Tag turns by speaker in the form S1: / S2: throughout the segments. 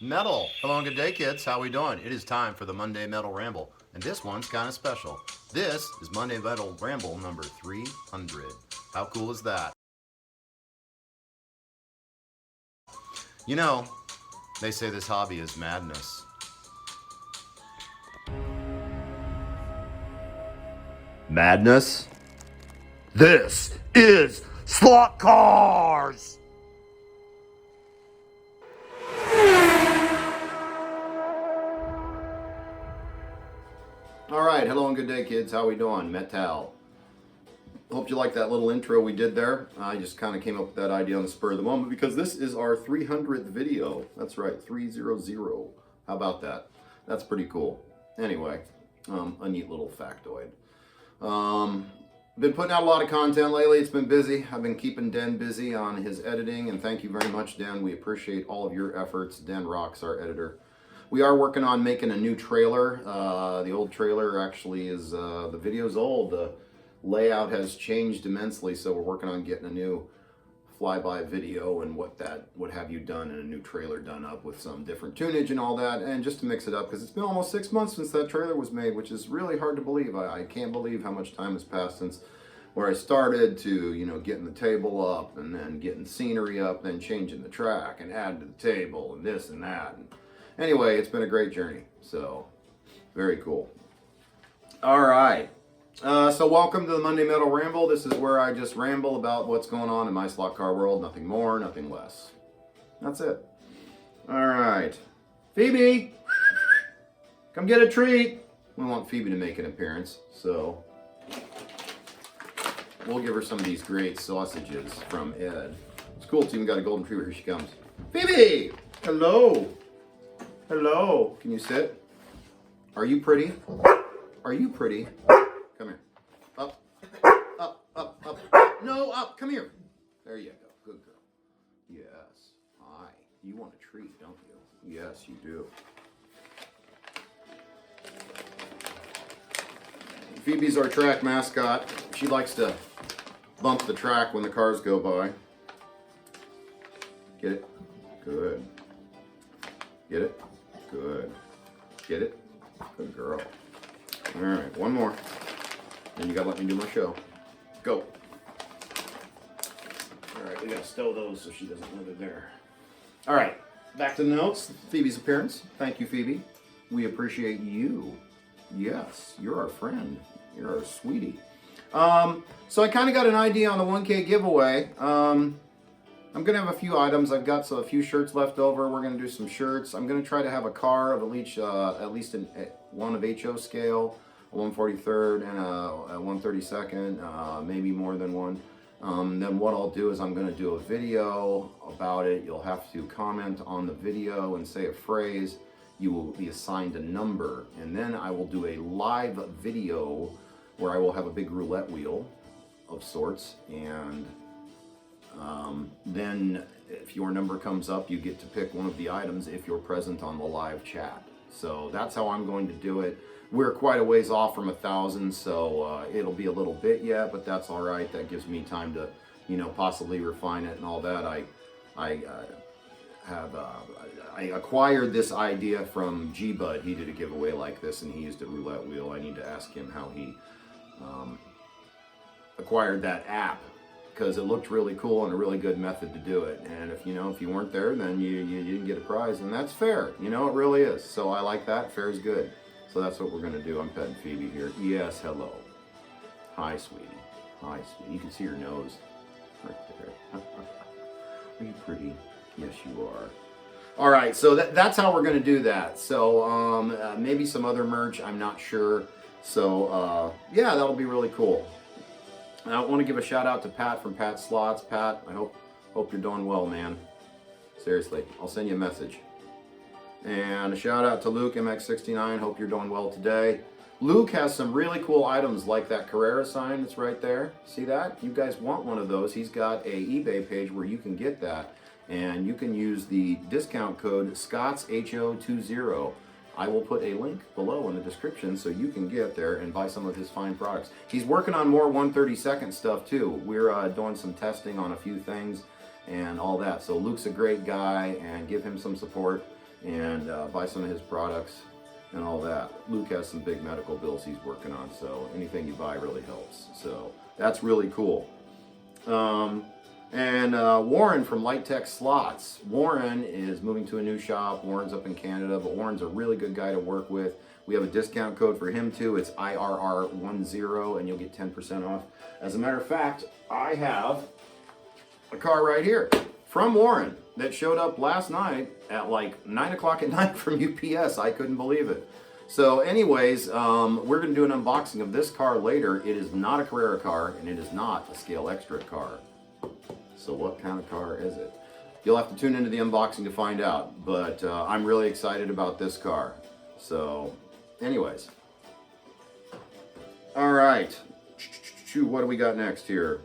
S1: Metal. Hello and good day, kids. How we doing? It is time for the Monday Metal Ramble, and this one's kind of special. This is Monday Metal Ramble number 300. How cool is that? You know, they say this hobby is madness. Madness? This is Slot Cars! Alright, hello and good day, kids. How we doing? Metal. Hope you like that little intro we did there. I just kind of came up with that idea on the spur of the moment because this is our 300th video. That's right, 300. How about that? That's pretty cool. Anyway, a neat little factoid. Been putting out a lot of content lately. It's been busy. I've been keeping Den busy on his editing, and thank you very much, Den. We appreciate all of your efforts. Den rocks, our editor. We are working on making a new trailer. The old trailer actually is, the video's old. The layout has changed immensely, so we're working on getting a new flyby video and what have you done, and a new trailer done up with some different tunage and all that, and just to mix it up, because it's been almost 6 months since that trailer was made, which is really hard to believe. I can't believe how much time has passed since where I started to, you know, getting the table up, and then getting scenery up, then changing the track, and adding to the table, and this and that. And anyway, it's been a great journey, so very cool. All right. So welcome to the Monday Metal Ramble. This is where I just ramble about what's going on in my slot car world. Nothing more, nothing less. That's it. All right. Phoebe! Come get a treat! We want Phoebe to make an appearance, so we'll give her some of these great sausages from Ed. It's cool, it's even got a golden retriever. Here she comes. Phoebe! Hello! Hello! Can you sit? Are you pretty? Are you pretty? Come here. Up, up, up, up. No, up. Come here. There you go. Good girl. Yes. Hi. You want a treat, don't you? Yes, you do. Phoebe's our track mascot. She likes to bump the track when the cars go by. Get it? Good. Get it? Good. Get it? Good girl. All right, one more. And you gotta let me do my show. Go. All right, we gotta stow those so she doesn't live in there. All right, back to the notes. Phoebe's appearance. Thank you, Phoebe. We appreciate you. Yes, you're our friend. You're our sweetie. So I kind of got an idea on the 1K giveaway. I'm gonna have a few items. I've got a few shirts left over. We're gonna do some shirts. I'm gonna try to have a car of at least one of HO scale, a 143rd and a 132nd, maybe more than one. Then what I'll do is I'm going to do a video about it. You'll have to comment on the video and say a phrase. You will be assigned a number, and then I will do a live video where I will have a big roulette wheel of sorts, and then if your number comes up, you get to pick one of the items if you're present on the live chat. So that's how I'm going to do it. We're quite a ways off from 1,000, so it'll be a little bit yet, but that's all right. That gives me time to, you know, possibly refine it and all that. I acquired this idea from G-Bud. He did a giveaway like this, and he used a roulette wheel. I need to ask him how he acquired that app, because it looked really cool and a really good method to do it. And if you weren't there, then you didn't get a prize, and that's fair. You know, it really is. So I like that. Fair is good. So that's what we're going to do. I'm petting Phoebe here. Yes, hello. Hi, sweetie. Hi, sweetie. You can see her nose right there. Are you pretty? Yes, you are. All right, so that's how we're going to do that. So maybe some other merch. I'm not sure. So yeah, that'll be really cool. I want to give a shout out to Pat from Pat Slots. Pat, I hope you're doing well, man. Seriously, I'll send you a message. And a shout out to Luke MX69. Hope you're doing well today. Luke has some really cool items like that Carrera sign that's right there. See that? You guys want one of those. He's got a eBay page where you can get that. And you can use the discount code SCOTTSHO20. I will put a link below in the description so you can get there and buy some of his fine products. He's working on more 132nd stuff too. We're doing some testing on a few things and all that. So Luke's a great guy, and give him some support. and buy some of his products and all that. Luke has some big medical bills he's working on, so anything you buy really helps. So that's really cool. Warren from Light Tech Slots. Warren is moving to a new shop. Warren's up in Canada, but Warren's a really good guy to work with. We have a discount code for him too. It's IRR10, and you'll get 10% off. As a matter of fact, I have a car right here from Warren that showed up last night at like 9 o'clock at night from UPS. I couldn't believe it. So anyways, we're going to do an unboxing of this car later. It is not a Carrera car, and it is not a Scale Extra car. So what kind of car is it? You'll have to tune into the unboxing to find out, but I'm really excited about this car. So anyways. All right. What do we got next here?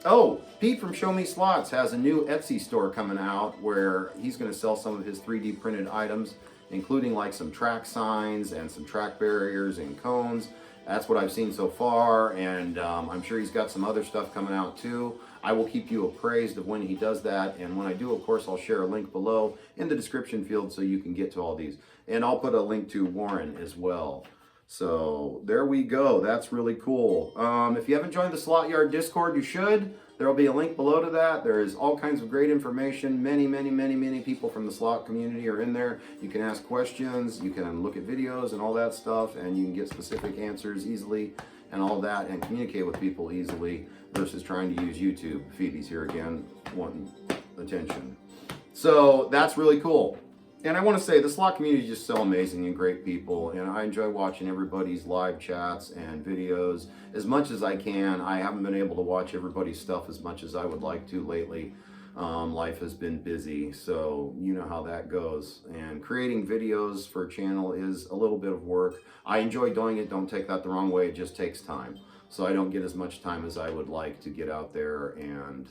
S1: Oh, Pete from Show Me Slots has a new Etsy store coming out where he's going to sell some of his 3D printed items, including like some track signs and some track barriers and cones. That's what I've seen so far, and I'm sure he's got some other stuff coming out too. I will keep you appraised of when he does that, and when I do, of course, I'll share a link below in the description field so you can get to all these. And I'll put a link to Warren as well. So there we go. That's really cool. If you haven't joined the Slot Yard Discord, you should. There will be a link below to that. There is all kinds of great information. Many people from the slot community are in there. You can ask questions, you can look at videos and all that stuff, and you can get specific answers easily and all that, and communicate with people easily versus trying to use YouTube. Phoebe's here again, wanting attention. So that's really cool. And I want to say the slot community is just so amazing and great people, and I enjoy watching everybody's live chats and videos as much as I can. I haven't been able to watch everybody's stuff as much as I would like to lately. Life has been busy, so you know how that goes. And creating videos for a channel is a little bit of work. I enjoy doing it, don't take that the wrong way, it just takes time. So I don't get as much time as I would like to get out there and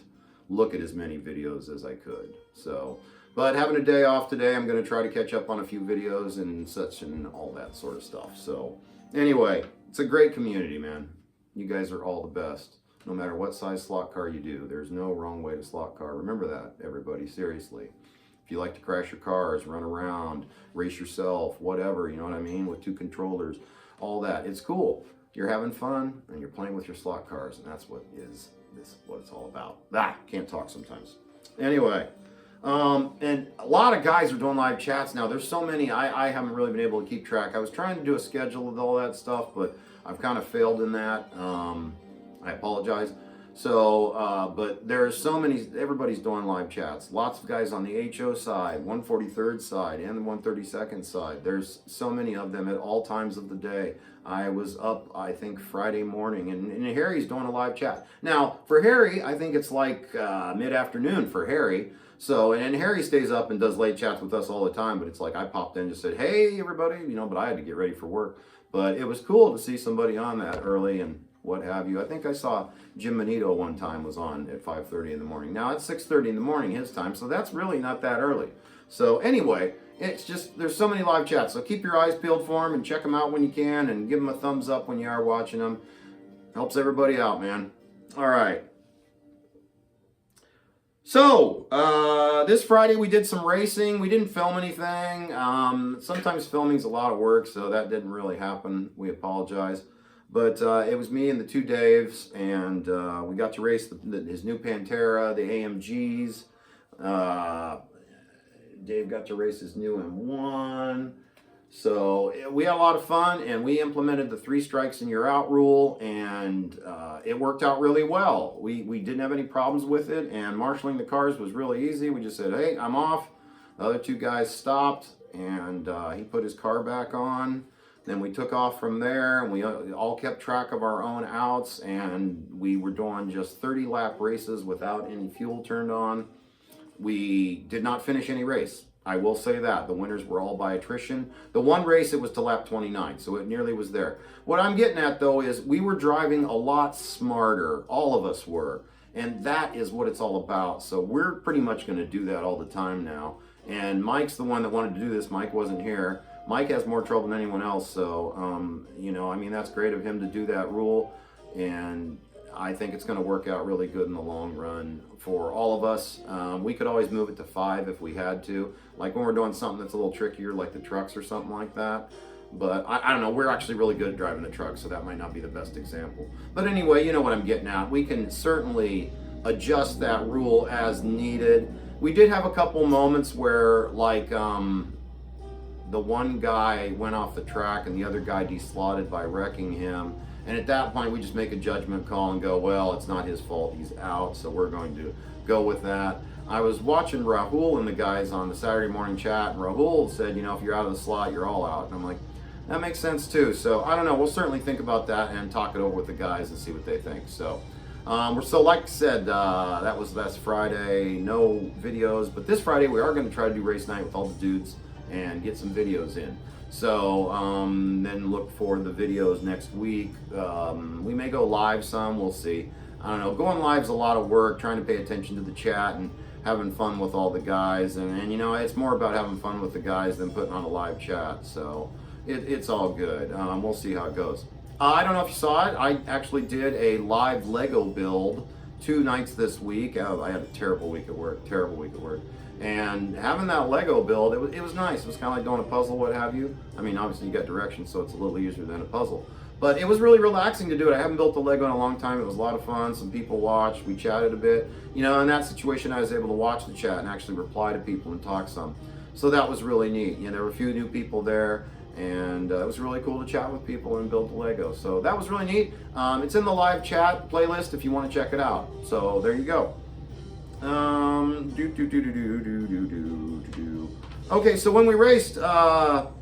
S1: look at as many videos as I could. So, but having a day off today, I'm going to try to catch up on a few videos and such and all that sort of stuff. So anyway, it's a great community, man. You guys are all the best. No matter what size slot car you do, there's no wrong way to slot car. Remember that, everybody, seriously. If you like to crash your cars, run around, race yourself, whatever, you know what I mean, with 2 controllers, all that, it's cool. You're having fun and you're playing with your slot cars, and that's what it's all about. Can't talk sometimes. Anyway. And a lot of guys are doing live chats now. There's so many, I haven't really been able to keep track. I was trying to do a schedule with all that stuff, but I've kind of failed in that. I apologize. So, but there's so many, everybody's doing live chats. Lots of guys on the HO side, 143rd side, and the 132nd side. There's so many of them at all times of the day. I was up, I think, Friday morning, and Harry's doing a live chat. Now, for Harry, I think it's like mid-afternoon for Harry. So, and Harry stays up and does late chats with us all the time, but it's like I popped in and just said, hey, everybody, you know, but I had to get ready for work. But it was cool to see somebody on that early and what have you. I think I saw Jim Manito one time was on at 5:30 in the morning. Now it's 6:30 in the morning his time, so that's really not that early. So anyway, it's just, there's so many live chats, so keep your eyes peeled for them and check them out when you can and give them a thumbs up when you are watching them. Helps everybody out, man. All right. So, this Friday we did some racing. We didn't film anything. Sometimes filming's a lot of work, so that didn't really happen. We apologize. But it was me and the 2 Daves, and we got to race his new Pantera, the AMGs. Dave got to race his new M1. So we had a lot of fun, and we implemented the 3 strikes and you're out rule, and it worked out really well. We didn't have any problems with it, and marshaling the cars was really easy. We just said, hey, I'm off. The other 2 guys stopped, and he put his car back on. Then we took off from there, and we all kept track of our own outs, and we were doing just 30-lap races without any fuel turned on. We did not finish any race. I will say that. The winners were all by attrition. The one race, it was to lap 29, so it nearly was there. What I'm getting at, though, is we were driving a lot smarter. All of us were. And that is what it's all about. So we're pretty much going to do that all the time now. And Mike's the one that wanted to do this. Mike wasn't here. Mike has more trouble than anyone else. So, you know, I mean, that's great of him to do that rule. And I think it's going to work out really good in the long run for all of us. We could always move it to 5 if we had to, like when we're doing something that's a little trickier, like the trucks or something like that. But I don't know, we're actually really good at driving the truck, so that might not be the best example. But anyway, you know what I'm getting at. We can certainly adjust that rule as needed. We did have a couple moments where, like, the one guy went off the track and the other guy deslotted by wrecking him. And at that point, we just make a judgment call and go, well, it's not his fault, he's out, so we're going to go with that. I was watching Rahul and the guys on the Saturday morning chat, and Rahul said, you know, if you're out of the slot, you're all out. And I'm like, that makes sense too. So I don't know, we'll certainly think about that and talk it over with the guys and see what they think. So, like I said, that was last Friday, no videos, but this Friday we are going to try to do race night with all the dudes and get some videos in. So then look for the videos next week. We may go live some, we'll see. I don't know, going live is a lot of work, trying to pay attention to the chat and having fun with all the guys. And you know, it's more about having fun with the guys than putting on a live chat. So it's all good. We'll see how it goes. I don't know if you saw it. I actually did a live Lego build 2 nights this week. I had a terrible week at work, And having that Lego build, it was nice. It was kind of like doing a puzzle, what have you. I mean, obviously you got directions, so it's a little easier than a puzzle. But it was really relaxing to do it. I haven't built a Lego in a long time. It was a lot of fun. Some people watched. We chatted a bit. You know, in that situation, I was able to watch the chat and actually reply to people and talk some. So that was really neat. You know, there were a few new people there, and it was really cool to chat with people and build the Lego. So that was really neat. It's in the live chat playlist if you want to check it out. So there you go. Okay, so when we raced all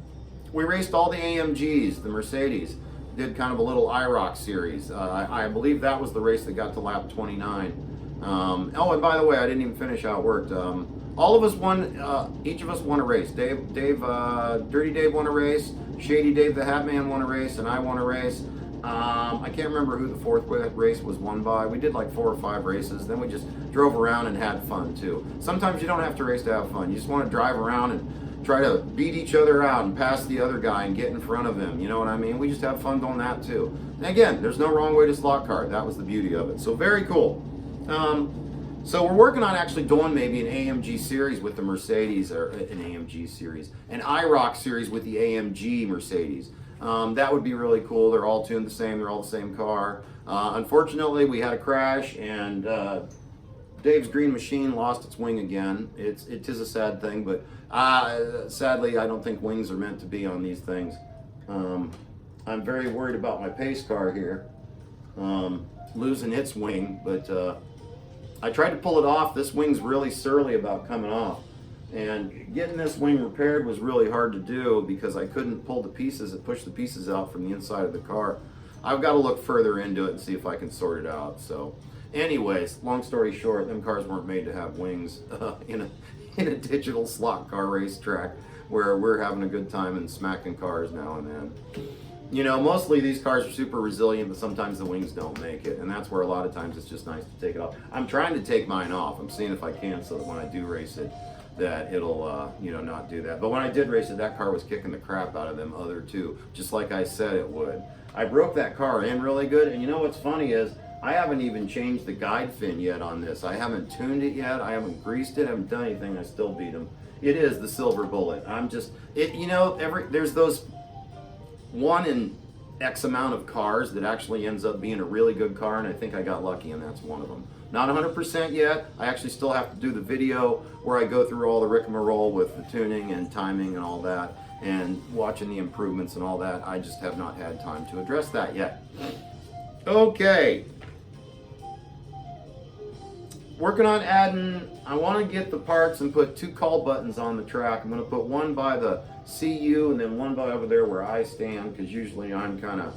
S1: the AMGs, the Mercedes. Did kind of a little IROC series. I believe that was the race that got to lap 29. Oh, and by the way, I didn't even finish how it worked. All of us won, each of us won a race. Dirty Dave won a race, Shady Dave the Hat Man won a race, and I won a race. I can't remember who the 4th race was won by. We did like 4 or 5 races, then we just drove around and had fun too. Sometimes you don't have to race to have fun. You just want to drive around and try to beat each other out and pass the other guy and get in front of him. You know what I mean? We just have fun doing that too. And again, there's no wrong way to slot car. That was the beauty of it. So very cool. So we're working on actually doing maybe an AMG series with the Mercedes, or an AMG series, an IROC series with the AMG Mercedes. That would be really cool. They're all tuned the same. They're all the same car. Unfortunately, we had a crash, and Dave's Green Machine lost its wing again. It is a sad thing, but sadly, I don't think wings are meant to be on these things. I'm very worried about my pace car here losing its wing, but I tried to pull it off. This wing's really surly about coming off. And getting this wing repaired was really hard to do because I couldn't pull the pieces, push the pieces out from the inside of the car. I've got to look further into it and see if I can sort it out. So anyways, long story short, them cars weren't made to have wings in a digital slot car racetrack where we're having a good time and smacking cars now and then. You know, mostly these cars are super resilient, but sometimes the wings don't make it, and that's where a lot of times it's just nice to take it off. I'm trying to take mine off. I'm seeing if I can, so that when I do race it, that it'll, you know, not do that. But when I did race it, that car was kicking the crap out of them other two, just like I said it would. I broke that car in really good, and you know what's funny is, I haven't even changed the guide fin yet on this. I haven't tuned it yet. I haven't greased it. I haven't done anything. I still beat them. It is the silver bullet. I'm just, you know, there's those 1 in X amount of cars that actually ends up being a really good car, and I think I got lucky, and that's one of them. Not 100% yet. I actually still have to do the video where I go through all the rigmarole with the tuning and timing and all that, and watching the improvements and all that. I just have not had time to address that yet. Okay. Working on adding, I want to get the parts and put 2 call buttons on the track. I'm going to put one by the CU and then one by over there where I stand, because usually I'm kind of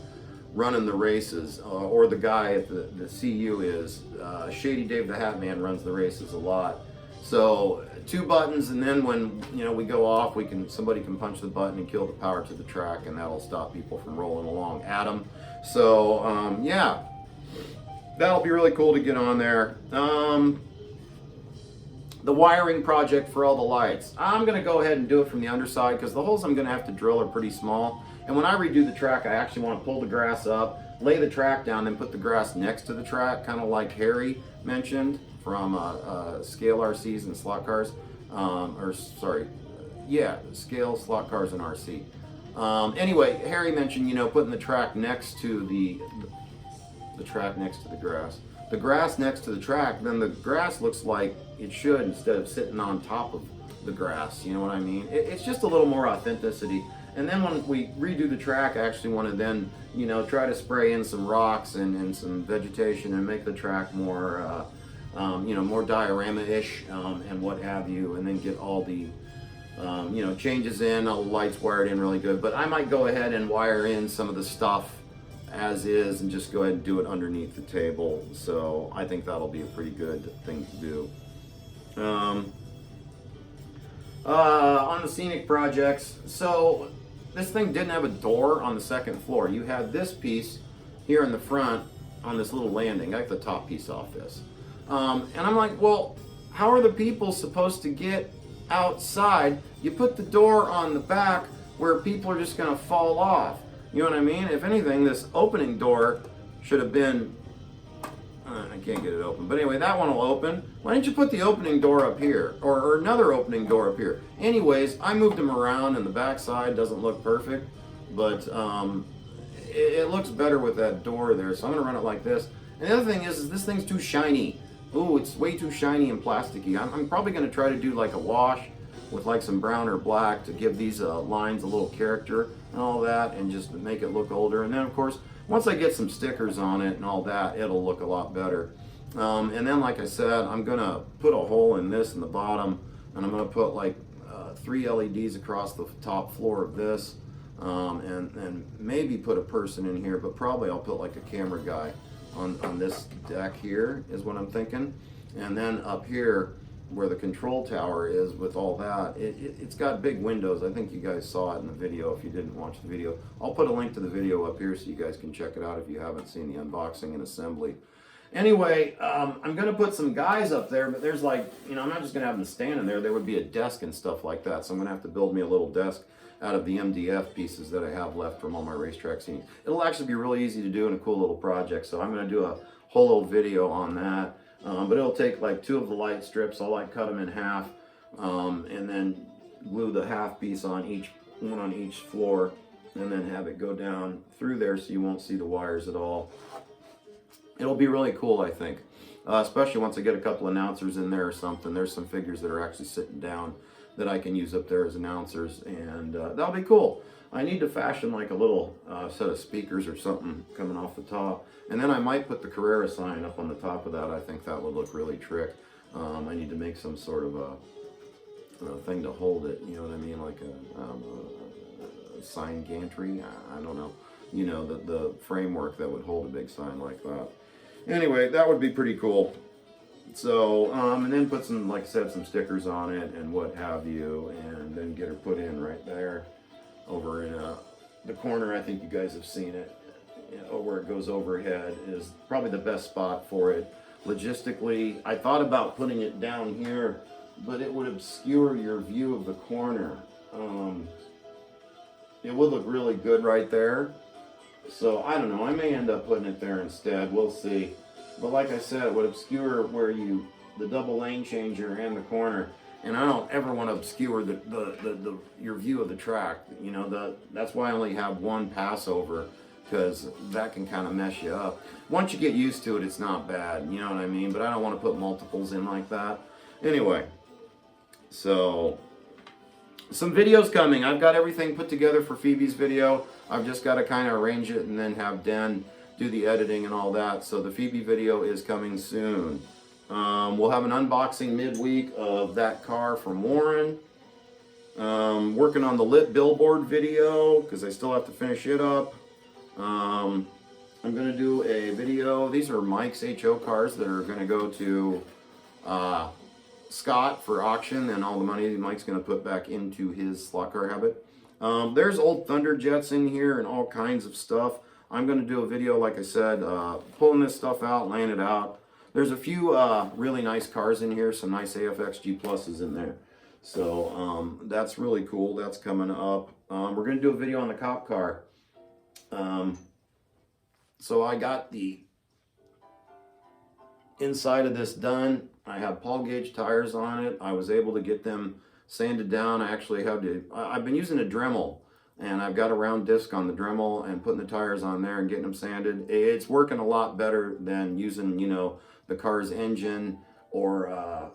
S1: running the races, or the guy at the CU is. Shady Dave the Hat Man runs the races a lot. So 2 buttons, and then when, you know, we go off, somebody can punch the button and kill the power to the track, and that'll stop people from rolling along at them. So yeah. That'll be really cool to get on there. The wiring project for all the lights. I'm going to go ahead and do it from the underside because the holes I'm going to have to drill are pretty small. And when I redo the track, I actually want to pull the grass up, lay the track down, then put the grass next to the track, kind of like Harry mentioned from Scale RCs and Slot Cars, Scale, Slot Cars, and RC. Anyway, Harry mentioned, you know, putting the track next to the track next to the grass. The grass next to the track, then the grass looks like it should instead of sitting on top of the grass. You know what I mean? It's just a little more authenticity. And then when we redo the track, I actually want to then, you know, try to spray in some rocks and some vegetation and make the track more, you know, more diorama-ish and what have you, and then get all the, you know, changes in, all the lights wired in really good. But I might go ahead and wire in some of the stuff as is and just go ahead and do it underneath the table. So I think that'll be a pretty good thing to do. On the scenic projects, so this thing didn't have a door on the second floor. You had this piece here in the front on this little landing. I got the top piece off this. And I'm like, well, how are the people supposed to get outside? You put the door on the back where people are just gonna fall off. You know what I mean? If anything, this opening door should have been, I can't get it open, but anyway, that one will open. Why didn't you put the opening door up here, or another opening door up here? Anyways, I moved them around, and the back side doesn't look perfect, but it looks better with that door there, so I'm gonna run it like this. And the other thing is this thing's too shiny. Ooh, it's way too shiny and plasticky. I'm probably gonna try to do like a wash with like some brown or black to give these lines a little character and all that, and just make it look older. And then of course, once I get some stickers on it and all that, it'll look a lot better. And then like I said, I'm gonna put a hole in this in the bottom, and I'm gonna put like 3 LEDs across the top floor of this, and maybe put a person in here, but probably I'll put like a camera guy on this deck here is what I'm thinking. And then up here where the control tower is with all that, it's got big windows. I think you guys saw it in the video if you didn't watch the video. I'll put a link to the video up here so you guys can check it out if you haven't seen the unboxing and assembly. Anyway, I'm gonna put some guys up there, but there's like, you know, I'm not just gonna have them standing there. There would be a desk and stuff like that, so I'm gonna have to build me a little desk out of the MDF pieces that I have left from all my racetrack scenes. It'll actually be really easy to do in a cool little project, so I'm gonna do a whole little video on that. But it'll take like 2 of the light strips. I'll like cut them in half, and then glue the half piece on one on each floor, and then have it go down through there so you won't see the wires at all. It'll be really cool, I think, especially once I get a couple announcers in there or something. There's some figures that are actually sitting down that I can use up there as announcers, and that'll be cool. I need to fashion like a little set of speakers or something coming off the top. And then I might put the Carrera sign up on the top of that. I think that would look really trick. I need to make some sort of a thing to hold it, you know what I mean? Like a sign gantry, I don't know. You know, the framework that would hold a big sign like that. Anyway, that would be pretty cool. So, and then put some, like I said, some stickers on it and what have you, and then get her put in right there. Over in the corner, I think you guys have seen it, you know, where it goes overhead is probably the best spot for it. Logistically, I thought about putting it down here, but it would obscure your view of the corner. It would look really good right there. So I don't know, I may end up putting it there instead, we'll see. But like I said, it would obscure where the double lane changer and the corner. And I don't ever want to obscure your view of the track. You know, that's why I only have one passover, because that can kind of mess you up. Once you get used to it, it's not bad. You know what I mean? But I don't want to put multiples in like that. Anyway, so some videos coming. I've got everything put together for Phoebe's video. I've just got to kind of arrange it and then have Den do the editing and all that. So the Phoebe video is coming soon. We'll have an unboxing midweek of that car from Warren. Working on the lit billboard video because I still have to finish it up. I'm going to do a video. These are Mike's HO cars that are going to go to Scott for auction, and all the money Mike's going to put back into his slot car habit. There's old Thunderjets in here and all kinds of stuff. I'm going to do a video, like I said, pulling this stuff out, laying it out. There's a few really nice cars in here, some nice AFX G Pluses in there. So that's really cool. That's coming up. We're going to do a video on the cop car. So I got the inside of this done. I have Paul gauge tires on it. I was able to get them sanded down. I actually have to, I've been using a Dremel, and I've got a round disc on the Dremel and putting the tires on there and getting them sanded. It's working a lot better than using, you know, the car's engine or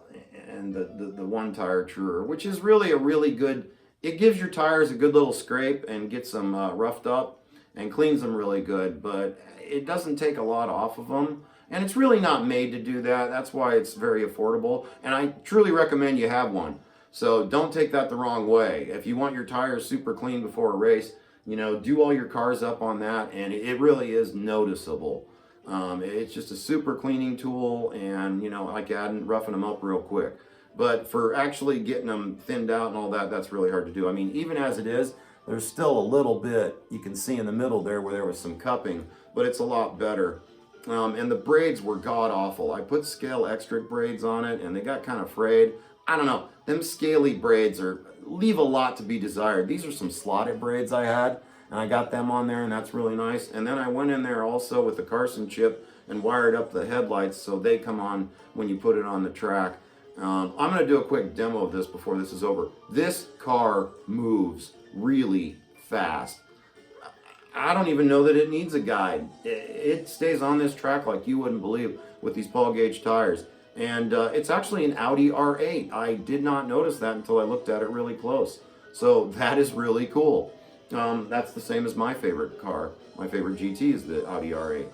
S1: and the one tire truer, which is really a really good, it gives your tires a good little scrape and gets them roughed up and cleans them really good, but it doesn't take a lot off of them. And it's really not made to do that. That's why it's very affordable. And I truly recommend you have one. So don't take that the wrong way. If you want your tires super clean before a race, you know, do all your cars up on that, and it really is noticeable. It's just a super cleaning tool, and, you know, like adding, roughing them up real quick. But for actually getting them thinned out and all that, that's really hard to do. I mean, even as it is, there's still a little bit you can see in the middle there where there was some cupping, but it's a lot better. And the braids were god-awful. I put scale extra braids on it, and they got kind of frayed. I don't know. Them scaly braids leave a lot to be desired. These are some slotted braids I had, and I got them on there, and that's really nice. And then I went in there also with the Carson chip and wired up the headlights so they come on when you put it on the track. I'm going to do a quick demo of this before this is over. This car moves really fast. I don't even know that it needs a guide. It stays on this track like you wouldn't believe with these Paul gauge tires. And it's actually an Audi R8. I did not notice that until I looked at it really close. So that is really cool. That's the same as my favorite car. My favorite GT is the Audi R8.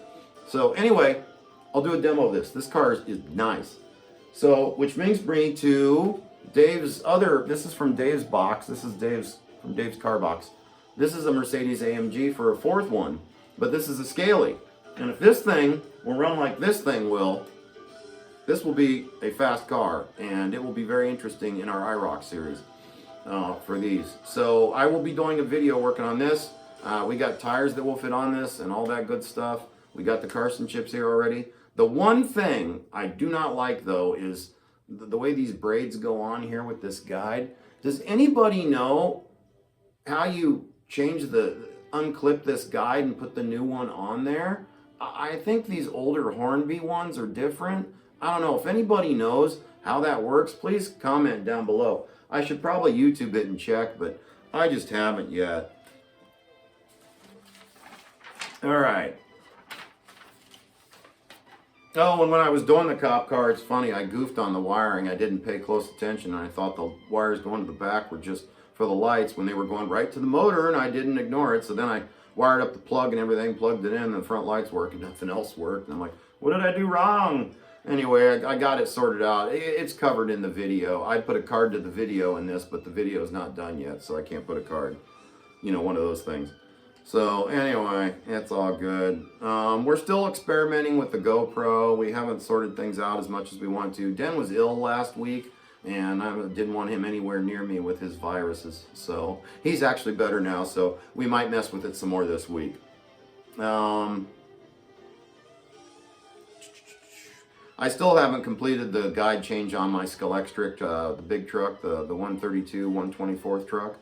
S1: So anyway, I'll do a demo of this. This car is nice. So, which brings me to Dave's other, this is from Dave's box. This is from Dave's car box. This is a Mercedes AMG for a fourth one, but this is a Scaly. And if this thing will run like this thing will, this will be a fast car, and it will be very interesting in our IROC series for these. So I will be doing a video working on this. We got tires that will fit on this and all that good stuff. We got the Carson chips here already. The one thing I do not like, though, is the way these braids go on here with this guide. Does anybody know how you unclip this guide and put the new one on there? I think these older Hornby ones are different. I don't know. If anybody knows how that works, please comment down below. I should probably YouTube it and check, but I just haven't yet. All right. Oh, and when I was doing the cop car, it's funny, I goofed on the wiring. I didn't pay close attention, and I thought the wires going to the back were just for the lights when they were going right to the motor, and I didn't ignore it. So then I wired up the plug and everything, plugged it in, and the front lights worked, and nothing else worked. And I'm like, what did I do wrong? Anyway, I got it sorted out. It's covered in the video. I put a card to the video in this, but the video is not done yet, so I can't put a card. You know, one of those things. So anyway, it's all good. We're still experimenting with the GoPro. We haven't sorted things out as much as we want to. Den was ill last week, and I didn't want him anywhere near me with his viruses. So he's actually better now, so we might mess with it some more this week. I still haven't completed the guide change on my Scalextric, the big truck, the 132, 124th truck.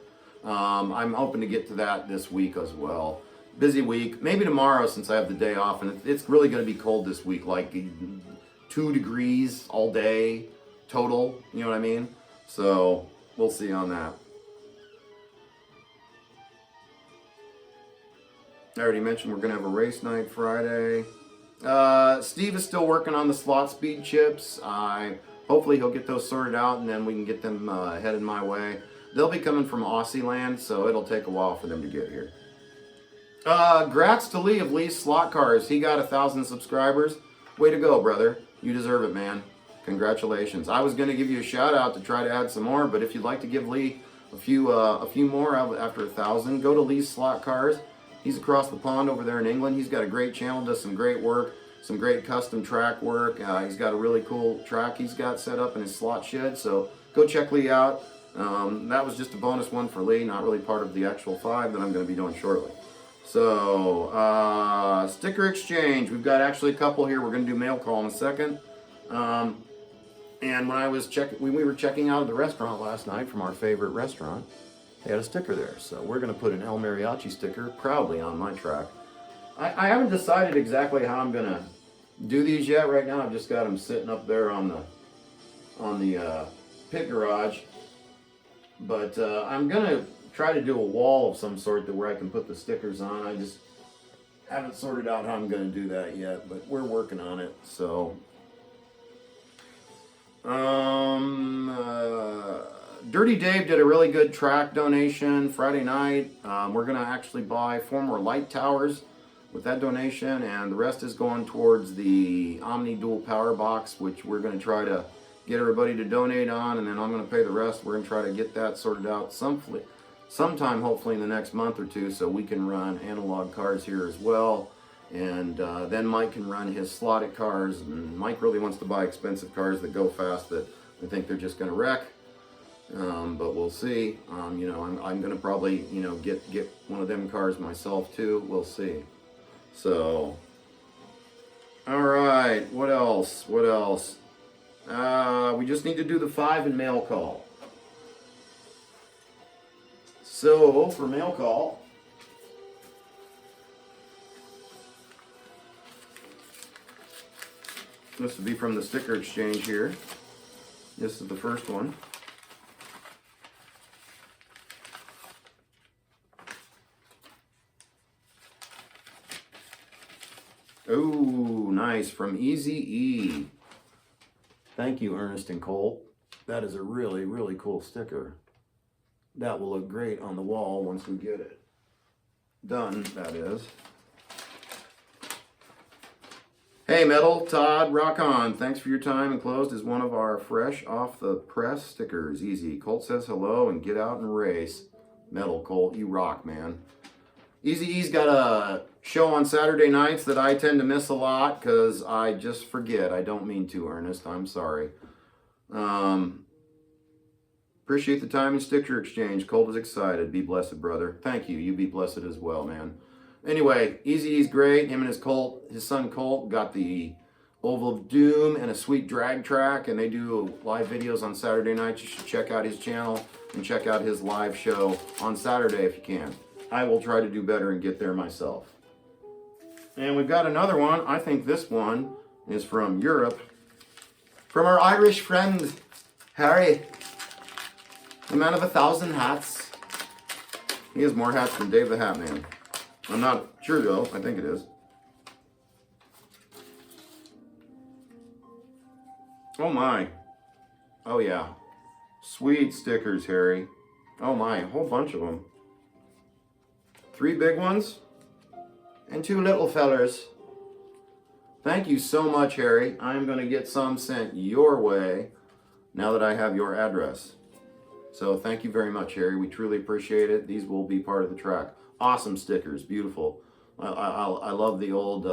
S1: I'm hoping to get to that this week as well. Busy week, maybe tomorrow since I have the day off, and it's really going to be cold this week, like 2 degrees all day total, you know what I mean? So we'll see on that. I already mentioned we're going to have a race night Friday. Steve is still working on the slot speed chips. Hopefully he'll get those sorted out, and then we can get them headed my way. They'll be coming from Aussie land, so it'll take a while for them to get here. Grats to Lee of Lee's Slot Cars. He got 1,000 subscribers. Way to go, brother. You deserve it, man. Congratulations. I was going to give you a shout out to try to add some more, but if you'd like to give Lee a few more after 1,000, go to Lee's Slot Cars. He's across the pond over there in England. He's got a great channel, does some great work, some great custom track work. He's got a really cool track he's got set up in his slot shed, so go check Lee out. That was just a bonus one for Lee, not really part of the actual 5 that I'm going to be doing shortly. So, sticker exchange. We've got actually a couple here. We're going to do mail call in a second. And when I was when we were checking out of the restaurant last night from our favorite restaurant, they had a sticker there. So we're going to put an El Mariachi sticker proudly on my track. I haven't decided exactly how I'm gonna do these yet. Right now, I've just got them sitting up there on the pit garage. But I'm gonna try to do a wall of some sort where I can put the stickers on. I just haven't sorted out how I'm gonna do that yet, but we're working on it. So, Dirty Dave did a really good track donation Friday night. We're gonna actually buy 4 more light towers with that donation, and the rest is going towards the Omni Dual Power Box, which we're gonna try to get everybody to donate on, and then I'm gonna pay the rest. We're gonna try to get that sorted out sometime, hopefully in the next month or two, so we can run analog cars here as well. And then Mike can run his slotted cars, and Mike really wants to buy expensive cars that go fast that I think they're just gonna wreck. But we'll see. You know, I'm gonna probably, you know, get one of them cars myself too. We'll see. So, all right. What else? What else? We just need to do the 5 in mail call. So for mail call, this would be from the sticker exchange here. This is the first one. Oh, nice, from Easy E. Thank you, Ernest and Colt. That is a really, really cool sticker. That will look great on the wall once we get it done, that is. Hey, Metal, Todd, rock on. Thanks for your time. Enclosed is one of our fresh off the press stickers. Easy. Colt says hello and get out and race. Metal, Colt, you rock, man. Easy E's got a show on Saturday nights that I tend to miss a lot because I just forget. I don't mean to, Ernest. I'm sorry. Appreciate the time and sticker exchange. Colt is excited. Be blessed, brother. Thank you. You be blessed as well, man. Anyway, Easy E's great. Him and his son Colt got the Oval of Doom and a sweet drag track, and they do live videos on Saturday nights. You should check out his channel and check out his live show on Saturday if you can. I will try to do better and get there myself. And we've got another one. I think this one is from Europe. From our Irish friend, Harry. The man of 1,000 hats. He has more hats than Dave the Hat Man. I'm not sure though. I think it is. Oh my. Oh yeah. Sweet stickers, Harry. Oh my, a whole bunch of them. 3 big ones and 2 little fellers. Thank you so much, Harry. I'm going to get some sent your way now that I have your address. So thank you very much, Harry. We truly appreciate it. These will be part of the track. Awesome stickers, beautiful. I love the old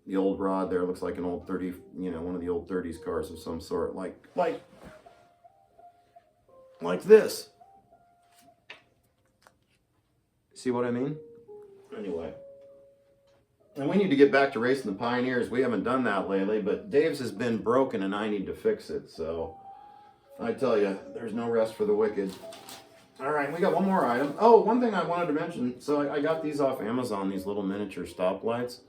S1: rod there. It looks like an old 30, you know, one of the old 30s cars of some sort, like this. See what I mean? Anyway. And we need to get back to racing the Pioneers. We haven't done that lately, but Dave's has been broken and I need to fix it. So I tell you, there's no rest for the wicked. All right, we got one more item. Oh, one thing I wanted to mention. So I got these off Amazon, these little miniature stoplights.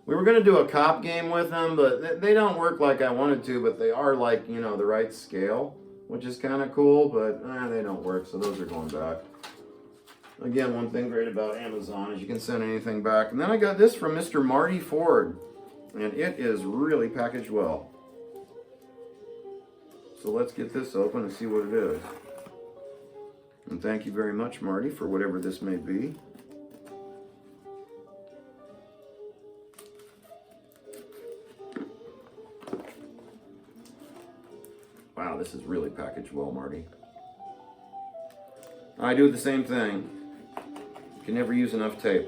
S1: We were going to do a cop game with them, but they don't work like I wanted to, but they are like, you know, the right scale, which is kind of cool, but they don't work, so those are going back. Again, one thing great about Amazon is you can send anything back. And then I got this from Mr. Marty Ford, and it is really packaged well. So let's get this open and see what it is. And thank you very much, Marty, for whatever this may be. Wow, this is really packaged well, Marty. I do the same thing. You can never use enough tape.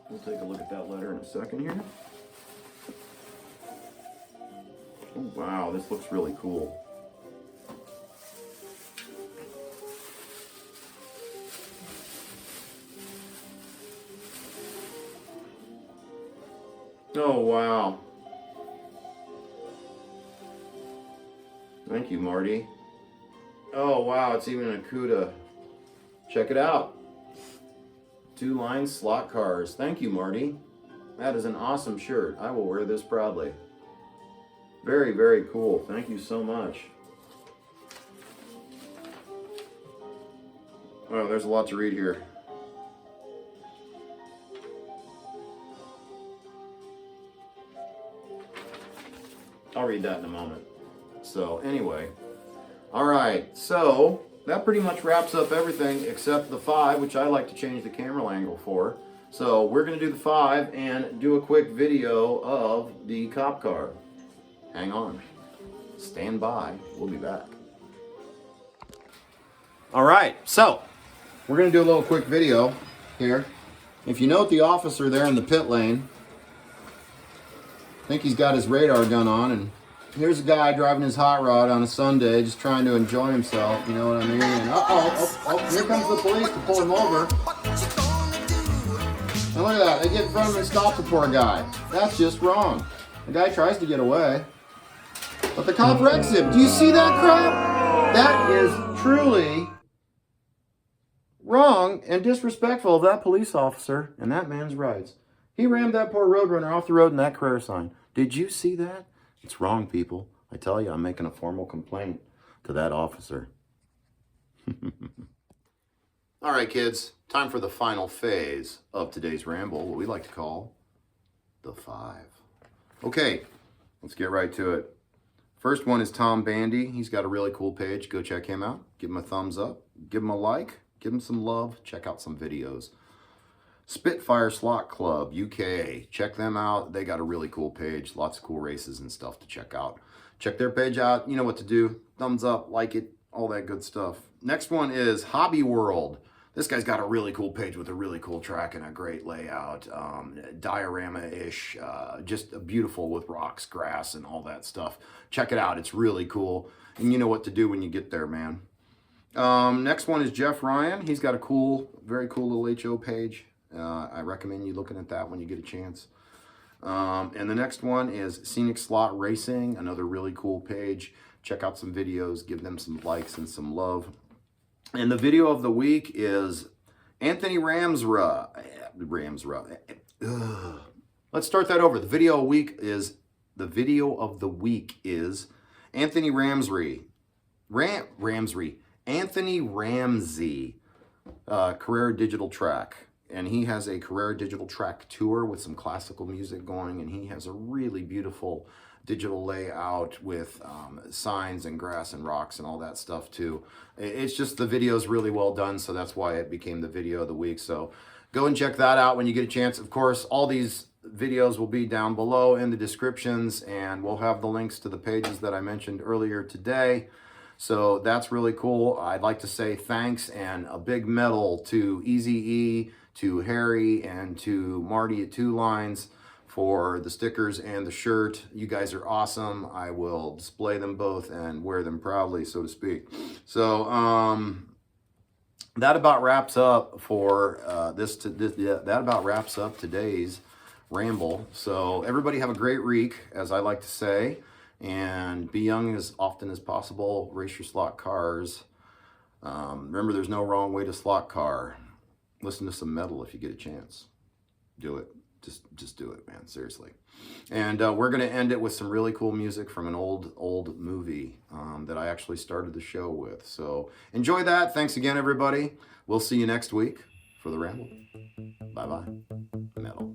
S1: We'll take a look at that letter in a second here. Oh, wow, this looks really cool. Oh, wow. Thank you, Marty. Oh wow, it's even a CUDA. Check it out. 2-line slot cars. Thank you, Marty. That is an awesome shirt. I will wear this proudly. Very, very cool. Thank you so much. Oh, there's a lot to read here. I'll read that in a moment. So anyway, all right, so that pretty much wraps up everything except the 5, which I like to change the camera angle for. So we're gonna do the 5 and do a quick video of the cop car. Hang on, stand by, we'll be back. All right, so we're gonna do a little quick video here. If you note the officer there in the pit lane, I think he's got his radar gun on, and here's a guy driving his hot rod on a Sunday, just trying to enjoy himself, you know what I mean? And here comes the police to pull him over. And look at that, they get in front of him and stop the poor guy. That's just wrong. The guy tries to get away, but the cop wrecks him. Do you see that crap? That is truly wrong and disrespectful of that police officer and that man's rights. He rammed that poor roadrunner off the road in that Carrera sign. Did you see that? It's wrong, people. I tell you, I'm making a formal complaint to that officer. All right, kids. Time for the final phase of today's ramble, what we like to call the 5. Okay, let's get right to it. First one is Tom Bandy. He's got a really cool page. Go check him out. Give him a thumbs up. Give him a like. Give him some love. Check out some videos. Spitfire Slot Club UK, check them out. They got a really cool page, lots of cool races and stuff to check out. Check their page out, you know what to do. Thumbs up, like it, all that good stuff. Next one is Hobby World. This guy's got a really cool page with a really cool track and a great layout, diorama-ish, just beautiful with rocks, grass, and all that stuff. Check it out, it's really cool. And you know what to do when you get there, man. Next one is Jeff Ryan. He's got a cool, very cool little HO page. I recommend you looking at that when you get a chance. And the next one is Scenic Slot Racing, another really cool page. Check out some videos, give them some likes and some love. And the video of the week is Anthony Ramsra. Let's start that over. The video of the week is Anthony Anthony Ramsey, Carrera Digital Track. And he has a Carrera Digital Track tour with some classical music going, and he has a really beautiful digital layout with signs and grass and rocks and all that stuff too. It's just, the video is really well done, so that's why it became the video of the week. So go and check that out when you get a chance. Of course, all these videos will be down below in the descriptions, and we'll have the links to the pages that I mentioned earlier today. So that's really cool. I'd like to say thanks and a big medal to Easy E, to Harry, and to Marty at 2 Lines for the stickers and the shirt. You guys are awesome. I will display them both and wear them proudly, so to speak. So that about wraps up for that about wraps up today's ramble. So everybody have a great week, as I like to say, and be young as often as possible. Race your slot cars. Remember, there's no wrong way to slot car. Listen to some metal if you get a chance. Do it. Just do it, man. Seriously. And we're going to end it with some really cool music from an old movie that I actually started the show with. So enjoy that. Thanks again, everybody. We'll see you next week for the ramble. Bye-bye. Metal.